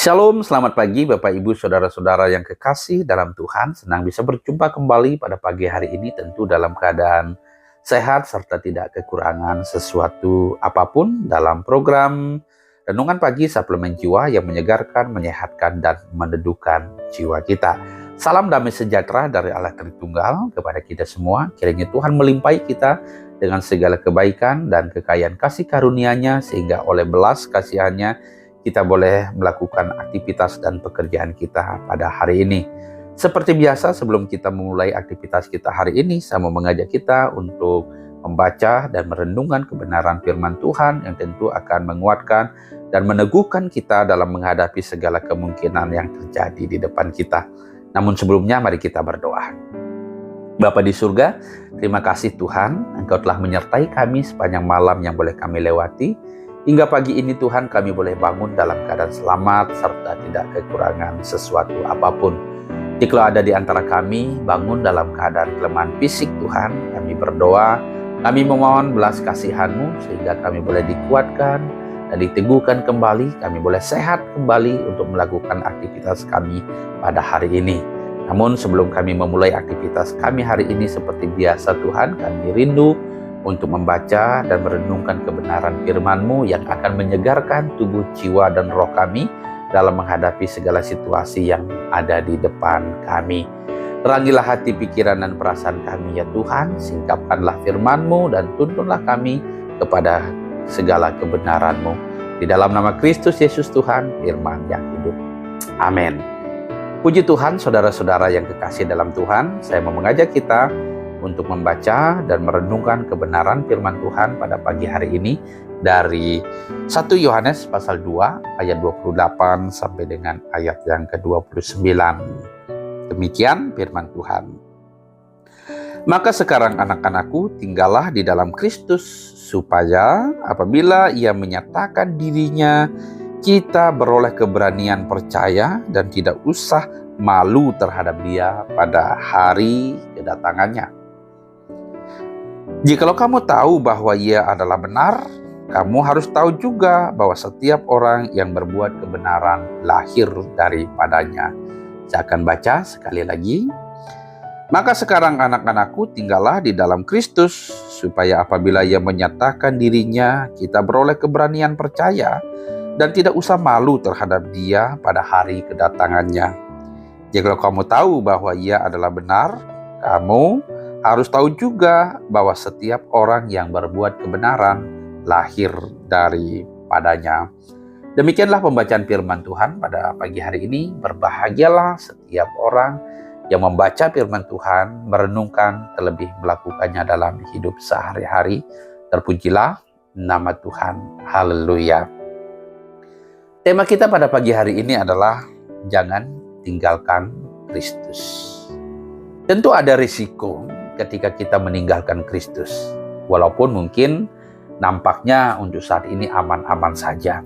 Shalom, selamat pagi Bapak Ibu Saudara-saudara yang kekasih dalam Tuhan. Senang bisa berjumpa kembali pada pagi hari ini, tentu dalam keadaan sehat serta tidak kekurangan sesuatu apapun dalam program Renungan Pagi Suplemen Jiwa yang menyegarkan, menyehatkan, dan meneduhkan jiwa kita. Salam damai sejahtera dari Allah Tritunggal kepada kita semua. Kiranya Tuhan melimpahi kita dengan segala kebaikan dan kekayaan kasih karunia-Nya, sehingga oleh belas kasihan-Nya kita boleh melakukan aktivitas dan pekerjaan kita pada hari ini. Seperti biasa, sebelum kita memulai aktivitas kita hari ini, saya mau mengajak kita untuk membaca dan merenungkan kebenaran firman Tuhan yang tentu akan menguatkan dan meneguhkan kita dalam menghadapi segala kemungkinan yang terjadi di depan kita. Namun sebelumnya, mari kita berdoa. Bapa di surga, terima kasih Tuhan, Engkau telah menyertai kami sepanjang malam yang boleh kami lewati. Hingga pagi ini Tuhan, kami boleh bangun dalam keadaan selamat serta tidak kekurangan sesuatu apapun. Jika ada di antara kami bangun dalam keadaan kelemahan fisik Tuhan, kami berdoa, kami memohon belas kasihan-Mu sehingga kami boleh dikuatkan dan diteguhkan kembali, kami boleh sehat kembali untuk melakukan aktivitas kami pada hari ini. Namun sebelum kami memulai aktivitas kami hari ini seperti biasa Tuhan, kami rindu untuk membaca dan merenungkan kebenaran firman-Mu yang akan menyegarkan tubuh, jiwa, dan roh kami dalam menghadapi segala situasi yang ada di depan kami. Terangilah hati, pikiran, dan perasaan kami ya Tuhan, singkapkanlah firman-Mu dan tuntunlah kami kepada segala kebenaran-Mu. Di dalam nama Kristus Yesus Tuhan, firman yang hidup. Amin. Puji Tuhan, saudara-saudara yang kekasih dalam Tuhan, saya mau mengajak kita untuk membaca dan merenungkan kebenaran firman Tuhan pada pagi hari ini dari 1 Yohanes pasal 2 ayat 28 sampai dengan ayat yang ke-29. Demikian firman Tuhan. Maka sekarang anak-anakku, tinggallah di dalam Kristus, supaya apabila Ia menyatakan dirinya, kita beroleh keberanian percaya dan tidak usah malu terhadap Dia pada hari kedatangannya. Jikalau kamu tahu bahwa Ia adalah benar, kamu harus tahu juga bahwa setiap orang yang berbuat kebenaran lahir daripadanya. Saya akan baca sekali lagi. Maka sekarang anak-anakku, tinggallah di dalam Kristus, supaya apabila Ia menyatakan dirinya, kita beroleh keberanian percaya dan tidak usah malu terhadap Dia pada hari kedatangannya. Jikalau kamu tahu bahwa Ia adalah benar, kamu harus tahu juga bahwa setiap orang yang berbuat kebenaran lahir daripadanya. Demikianlah pembacaan firman Tuhan pada pagi hari ini. Berbahagialah setiap orang yang membaca firman Tuhan, merenungkan, terlebih melakukannya dalam hidup sehari-hari. Terpujilah nama Tuhan. Haleluya. Tema kita pada pagi hari ini adalah jangan tinggalkan Kristus. Tentu ada risiko ketika kita meninggalkan Kristus. Walaupun mungkin nampaknya untuk saat ini aman-aman saja.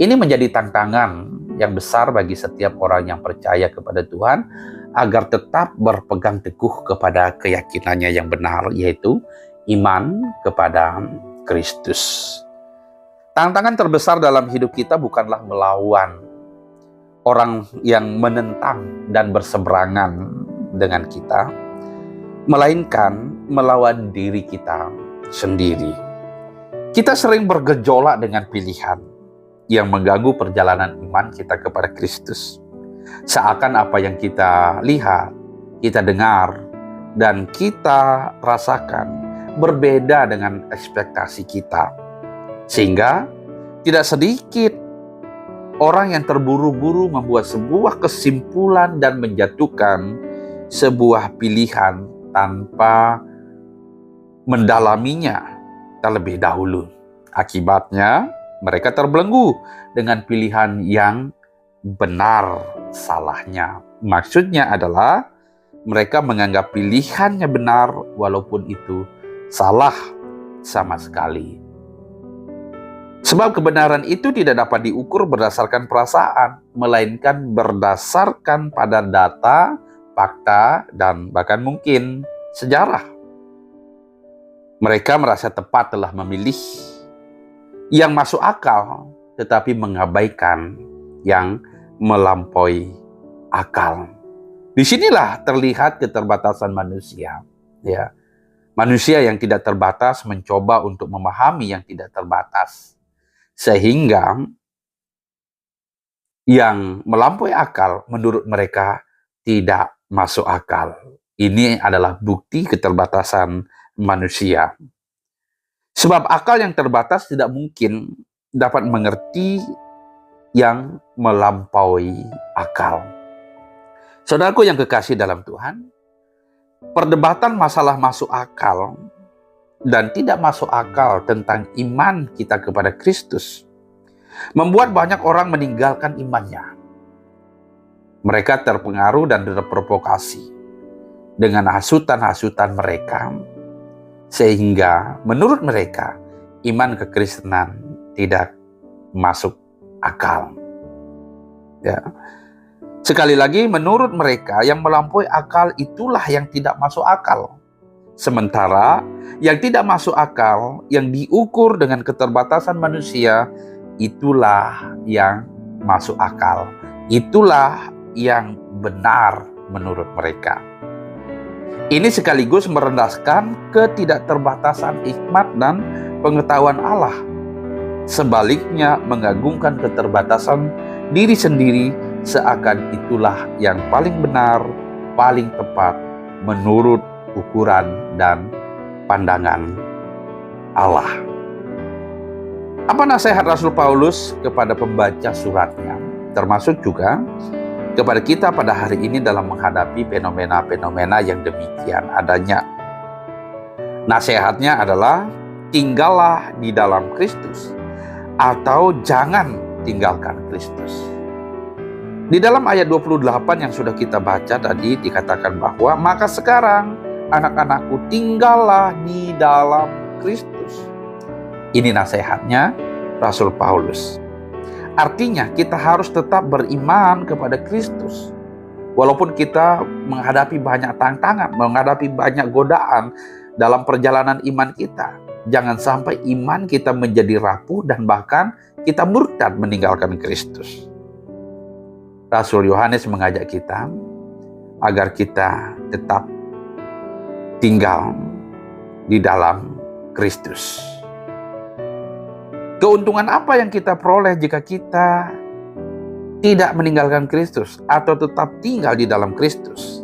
Ini menjadi tantangan yang besar bagi setiap orang yang percaya kepada Tuhan agar tetap berpegang teguh kepada keyakinannya yang benar, yaitu iman kepada Kristus. Tantangan terbesar dalam hidup kita bukanlah melawan orang yang menentang dan berseberangan dengan kita, melainkan melawan diri kita sendiri. Kita sering bergejolak dengan pilihan yang mengganggu perjalanan iman kita kepada Kristus. Seakan apa yang kita lihat, kita dengar, dan kita rasakan berbeda dengan ekspektasi kita. Sehingga tidak sedikit orang yang terburu-buru membuat sebuah kesimpulan dan menjatuhkan sebuah pilihan tanpa mendalaminya terlebih dahulu. Akibatnya, mereka terbelenggu dengan pilihan yang benar salahnya. Maksudnya adalah mereka menganggap pilihannya benar walaupun itu salah sama sekali. Sebab kebenaran itu tidak dapat diukur berdasarkan perasaan, melainkan berdasarkan pada data, fakta, dan bahkan mungkin sejarah. Mereka merasa tepat telah memilih yang masuk akal, tetapi mengabaikan yang melampaui akal. Disinilah terlihat keterbatasan manusia. Ya, manusia yang tidak terbatas mencoba untuk memahami yang tidak terbatas, sehingga yang melampaui akal menurut mereka tidak masuk akal. Ini adalah bukti keterbatasan manusia. Sebab akal yang terbatas tidak mungkin dapat mengerti yang melampaui akal. Saudaraku yang kekasih dalam Tuhan, perdebatan masalah masuk akal dan tidak masuk akal tentang iman kita kepada Kristus membuat banyak orang meninggalkan imannya. Mereka terpengaruh dan terprovokasi dengan hasutan-hasutan mereka, sehingga menurut mereka iman kekristenan tidak masuk akal. Ya. Sekali lagi, menurut mereka yang melampaui akal itulah yang tidak masuk akal. Sementara yang tidak masuk akal, yang diukur dengan keterbatasan manusia, itulah yang masuk akal. Itulah yang benar menurut mereka. Ini sekaligus merendahkan ketidakterbatasan hikmat dan pengetahuan Allah. Sebaliknya mengagungkan keterbatasan diri sendiri, seakan itulah yang paling benar, paling tepat menurut ukuran dan pandangan Allah. Apa nasihat Rasul Paulus kepada pembaca suratnya, termasuk juga kepada kita pada hari ini dalam menghadapi fenomena-fenomena yang demikian adanya? Nasihatnya adalah tinggallah di dalam Kristus atau jangan tinggalkan Kristus. Di dalam ayat 28 yang sudah kita baca tadi dikatakan bahwa maka sekarang anak-anakku tinggallah di dalam Kristus. Ini nasihatnya Rasul Paulus. Artinya kita harus tetap beriman kepada Kristus. Walaupun kita menghadapi banyak tantangan, menghadapi banyak godaan dalam perjalanan iman kita. Jangan sampai iman kita menjadi rapuh dan bahkan kita murtad meninggalkan Kristus. Rasul Yohanes mengajak kita agar kita tetap tinggal di dalam Kristus. Keuntungan apa yang kita peroleh jika kita tidak meninggalkan Kristus atau tetap tinggal di dalam Kristus?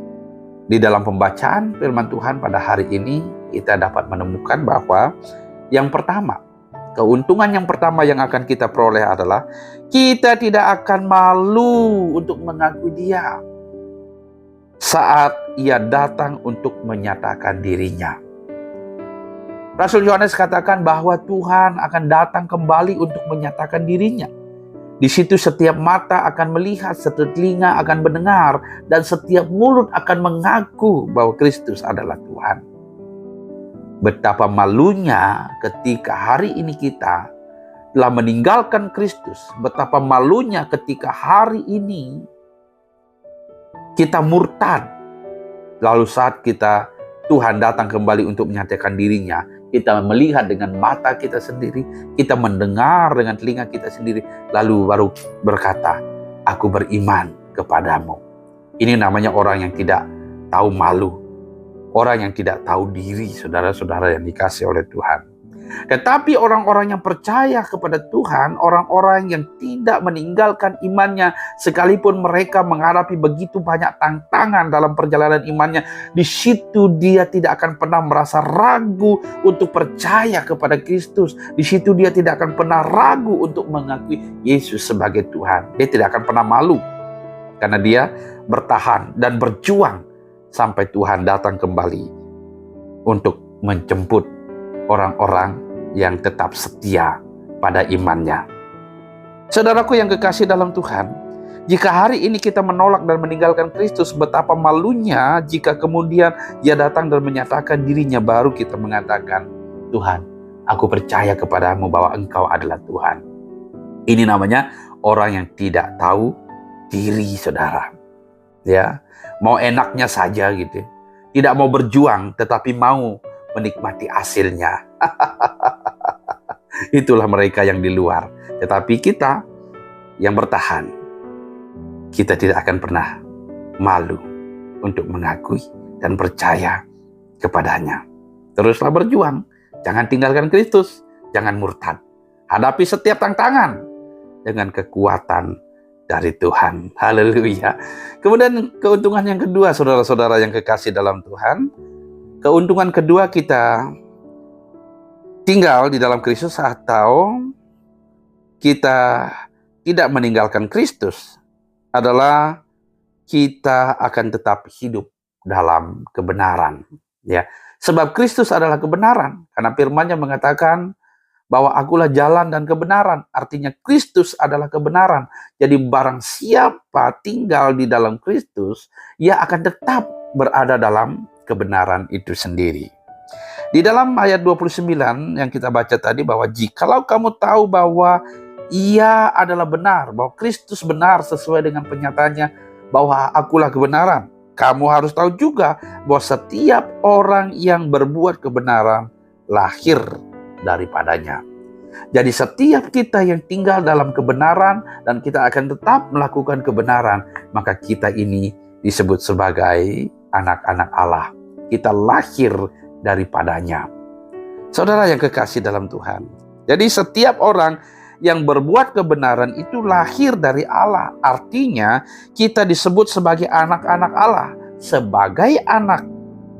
Di dalam pembacaan firman Tuhan pada hari ini, kita dapat menemukan bahwa yang pertama, keuntungan yang pertama yang akan kita peroleh adalah kita tidak akan malu untuk mengakui Dia saat Ia datang untuk menyatakan dirinya. Rasul Yohanes katakan bahwa Tuhan akan datang kembali untuk menyatakan dirinya. Di situ setiap mata akan melihat, setiap telinga akan mendengar, dan setiap mulut akan mengaku bahwa Kristus adalah Tuhan. Betapa malunya ketika hari ini kita telah meninggalkan Kristus. Betapa malunya ketika hari ini kita murtad. Lalu saat Tuhan datang kembali untuk menyatakan dirinya, kita melihat dengan mata kita sendiri, kita mendengar dengan telinga kita sendiri, lalu baru berkata, aku beriman kepadamu. Ini namanya orang yang tidak tahu malu, orang yang tidak tahu diri, saudara-saudara yang dikasih oleh Tuhan. Tetapi orang-orang yang percaya kepada Tuhan, orang-orang yang tidak meninggalkan imannya, sekalipun mereka menghadapi begitu banyak tantangan dalam perjalanan imannya, di situ dia tidak akan pernah merasa ragu untuk percaya kepada Kristus. Di situ dia tidak akan pernah ragu untuk mengakui Yesus sebagai Tuhan. Dia tidak akan pernah malu, karena dia bertahan dan berjuang sampai Tuhan datang kembali untuk menjemput orang-orang yang tetap setia pada imannya. Saudaraku yang kekasih dalam Tuhan, jika hari ini kita menolak dan meninggalkan Kristus, betapa malunya jika kemudian Ia datang dan menyatakan dirinya, baru kita mengatakan, Tuhan, aku percaya kepadamu bahwa Engkau adalah Tuhan. Ini namanya orang yang tidak tahu diri, saudara. Ya, mau enaknya saja gitu. Tidak mau berjuang, tetapi mau menikmati hasilnya. Itulah mereka yang di luar. Tetapi kita yang bertahan, kita tidak akan pernah malu untuk mengakui dan percaya kepadanya. Teruslah berjuang, jangan tinggalkan Kristus, jangan murtad. Hadapi setiap tantangan dengan kekuatan dari Tuhan. Haleluya. Kemudian keuntungan yang kedua, saudara-saudara yang kekasih dalam Tuhan, keuntungan kedua kita tinggal di dalam Kristus atau kita tidak meninggalkan Kristus adalah kita akan tetap hidup dalam kebenaran. Ya, sebab Kristus adalah kebenaran, karena firman-Nya mengatakan bahwa akulah jalan dan kebenaran. Artinya Kristus adalah kebenaran. Jadi barang siapa tinggal di dalam Kristus, ia akan tetap berada dalam kebenaran itu sendiri. Di dalam ayat 29 yang kita baca tadi, bahwa jikalau kamu tahu bahwa ia adalah benar, bahwa Kristus benar sesuai dengan pernyataannya, bahwa akulah kebenaran, kamu harus tahu juga bahwa setiap orang yang berbuat kebenaran lahir daripadanya. Jadi setiap kita yang tinggal dalam kebenaran dan kita akan tetap melakukan kebenaran, maka kita ini disebut sebagai anak-anak Allah. Kita lahir daripadanya. Saudara yang kekasih dalam Tuhan, jadi setiap orang yang berbuat kebenaran itu lahir dari Allah. Artinya kita disebut sebagai anak-anak Allah. Sebagai anak,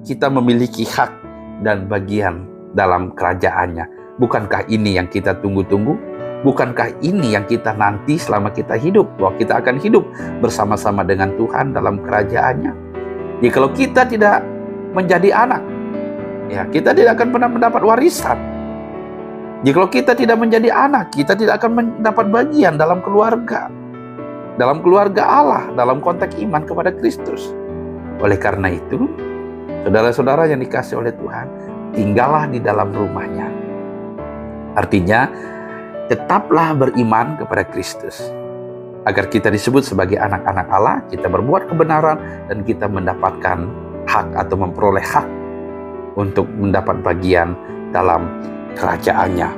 kita memiliki hak dan bagian dalam kerajaannya. Bukankah ini yang kita tunggu-tunggu? Bukankah ini yang kita nanti selama kita hidup? Bahwa kita akan hidup bersama-sama dengan Tuhan dalam kerajaannya. Jadi kalau kita tidak menjadi anak, ya kita tidak akan pernah mendapat warisan. Jika kita tidak menjadi anak, kita tidak akan mendapat bagian dalam keluarga. Dalam keluarga Allah, dalam konteks iman kepada Kristus. Oleh karena itu, saudara-saudara yang dikasih oleh Tuhan, tinggallah di dalam rumahnya. Artinya, tetaplah beriman kepada Kristus. Agar kita disebut sebagai anak-anak Allah, kita berbuat kebenaran, dan kita mendapatkan hak atau memperoleh hak untuk mendapat bagian dalam kerajaannya.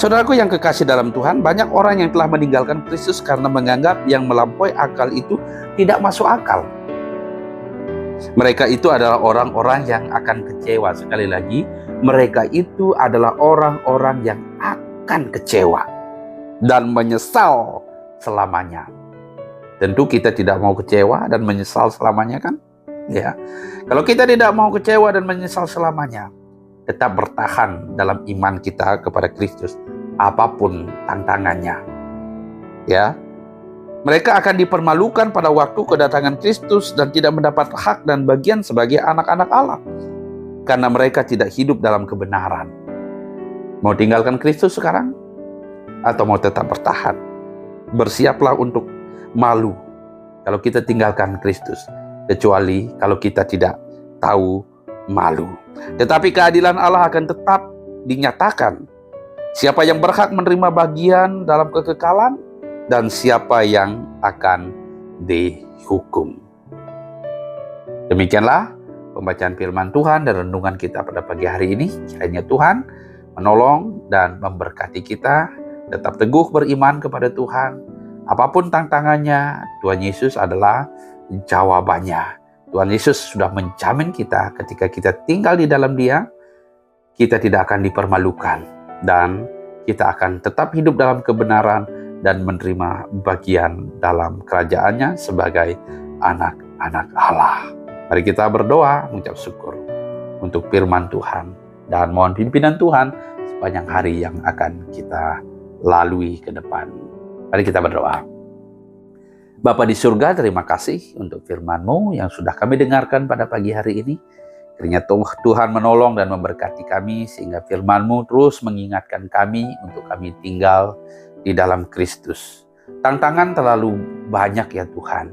Saudaraku yang kekasih dalam Tuhan, banyak orang yang telah meninggalkan Kristus karena menganggap yang melampaui akal itu tidak masuk akal. Mereka itu adalah orang-orang yang akan kecewa. Sekali lagi, mereka itu adalah orang-orang yang akan kecewa dan menyesal selamanya. Tentu kita tidak mau kecewa dan menyesal selamanya, kan? Ya. Kalau kita tidak mau kecewa dan menyesal selamanya, tetap bertahan dalam iman kita kepada Kristus, apapun tantangannya. Ya. Mereka akan dipermalukan pada waktu kedatangan Kristus dan tidak mendapat hak dan bagian sebagai anak-anak Allah. Karena mereka tidak hidup dalam kebenaran. Mau tinggalkan Kristus sekarang? Atau mau tetap bertahan? Bersiaplah untuk malu kalau kita tinggalkan Kristus. Kecuali kalau kita tidak tahu malu. Tetapi keadilan Allah akan tetap dinyatakan. Siapa yang berhak menerima bagian dalam kekekalan, dan siapa yang akan dihukum. Demikianlah pembacaan firman Tuhan dan renungan kita pada pagi hari ini. Kiranya Tuhan menolong dan memberkati kita, tetap teguh beriman kepada Tuhan. Apapun tantangannya, Tuhan Yesus adalah jawabannya. Tuhan Yesus sudah menjamin kita ketika kita tinggal di dalam Dia, kita tidak akan dipermalukan dan kita akan tetap hidup dalam kebenaran dan menerima bagian dalam kerajaannya sebagai anak-anak Allah. Mari kita berdoa, mengucap syukur untuk firman Tuhan, dan mohon pimpinan Tuhan sepanjang hari yang akan kita lalui ke depan. Mari kita berdoa. Bapa di surga, terima kasih untuk firman-Mu yang sudah kami dengarkan pada pagi hari ini. Kiranya Tuhan menolong dan memberkati kami, sehingga firman-Mu terus mengingatkan kami untuk kami tinggal di dalam Kristus. Tantangan terlalu banyak ya Tuhan,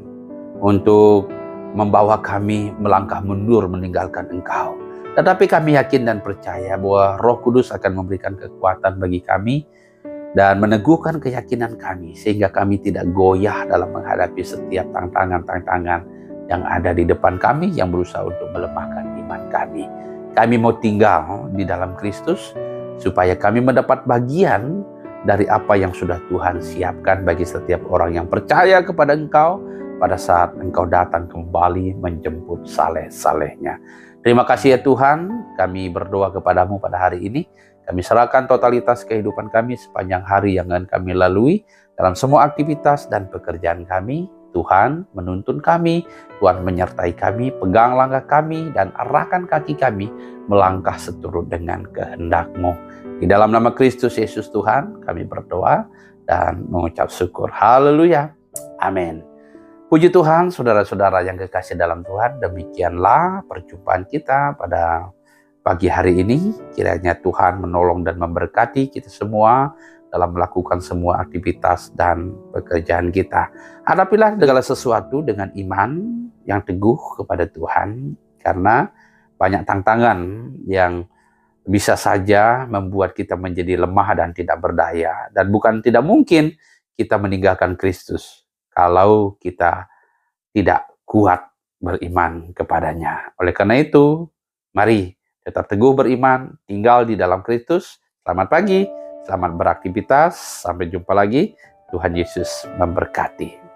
untuk membawa kami melangkah mundur meninggalkan Engkau. Tetapi kami yakin dan percaya bahwa Roh Kudus akan memberikan kekuatan bagi kami dan meneguhkan keyakinan kami, sehingga kami tidak goyah dalam menghadapi setiap tantangan-tantangan yang ada di depan kami yang berusaha untuk melemahkan iman kami. Kami mau tinggal di dalam Kristus supaya kami mendapat bagian dari apa yang sudah Tuhan siapkan bagi setiap orang yang percaya kepada Engkau pada saat Engkau datang kembali menjemput saleh-salehnya. Terima kasih ya Tuhan, kami berdoa kepadamu pada hari ini. Kami serahkan totalitas kehidupan kami sepanjang hari yang akan kami lalui dalam semua aktivitas dan pekerjaan kami. Tuhan menuntun kami, Tuhan menyertai kami, pegang langkah kami, dan arahkan kaki kami melangkah seturut dengan kehendak-Mu. Di dalam nama Kristus Yesus Tuhan, kami berdoa dan mengucap syukur. Haleluya. Amin. Puji Tuhan, saudara-saudara yang kekasih dalam Tuhan, demikianlah perjumpaan kita pada pagi hari ini. Kiranya Tuhan menolong dan memberkati kita semua dalam melakukan semua aktivitas dan pekerjaan kita. Hadapilah segala sesuatu dengan iman yang teguh kepada Tuhan, karena banyak tantangan yang bisa saja membuat kita menjadi lemah dan tidak berdaya. Dan bukan tidak mungkin kita meninggalkan Kristus kalau kita tidak kuat beriman kepadanya. Oleh karena itu, mari tetap teguh beriman, tinggal di dalam Kristus. Selamat pagi, selamat beraktivitas, sampai jumpa lagi. Tuhan Yesus memberkati.